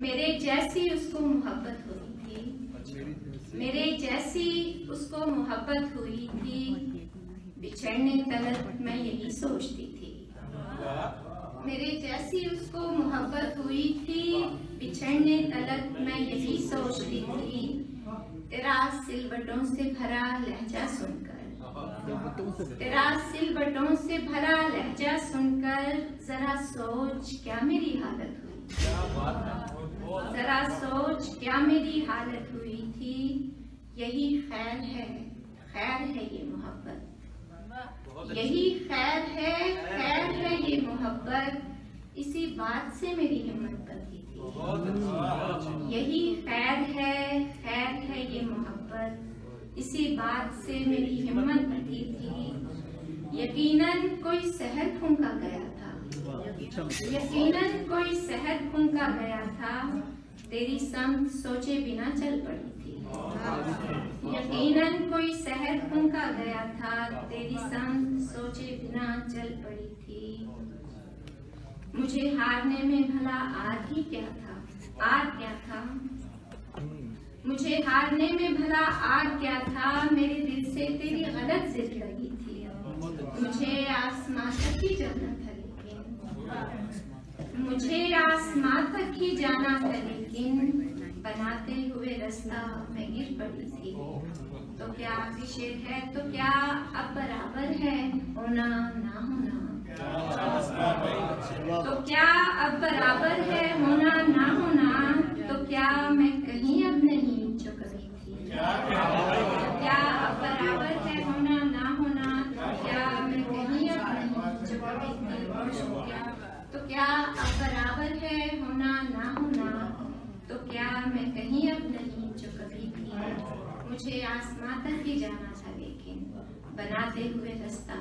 मेरे जैसी उसको मोहब्बत हुई थी, मेरे जैसी उसको मोहब्बत हुई थी, बिछड़ने तलक मैं यही सोचती थी। मेरे जैसी उसको मोहब्बत हुई थी, बिछड़ने तलक मैं यही सोचती थी। तेरा सिलवटों से भरा लहजा सुनकर, तेरा सिलवटों से भरा लहजा सुनकर जरा सोच क्या मेरी हालत हुई, जरा सोच क्या मेरी हालत हुई थी। यही खैर है ये मोहब्बत, यही खैर है ये मोहब्बत। इसी बात से मेरी हिम्मत बंधी थी। यही खैर है ये मोहब्बत। इसी बात से मेरी हिम्मत बंधी थी। यकीनन कोई शहर फूंका गया था, यकीनन कोई शहर फूंका गया था। तेरी संग सोचे बिना चल पड़ी थी। यकीनन कोई शहर फूंका गया था, तेरी संग सोचे बिना चल पड़ी थी। मुझे हारने में भला आर ही क्या था, आर क्या था। मुझे हारने में भला आर क्या था। मेरे दिल से तेरी गलत जिद लगी थी। मुझे आसमां तक ही जाना था, लेकिन मुझे आसमां तक ही जाना था, लेकिन बनाते हुए रास्ता मैं गिर पड़ी थी। तो क्या शेर है, तो क्या अब बराबर है होना ना होना। तो क्या अब बराबर है होना ना होना। तो क्या मैं कहीं अब नहीं जो कभी थी। क्या अब बराबर है होना ना होना। तो क्या मैं कहीं अब नहीं जो कभी थी। तो क्या अब बराबर है होना ना होना। तो क्या मैं कहीं अब नहीं जो कभी थी। मुझे आसमां तक ही जाना था, लेकिन बनाते हुए रास्ता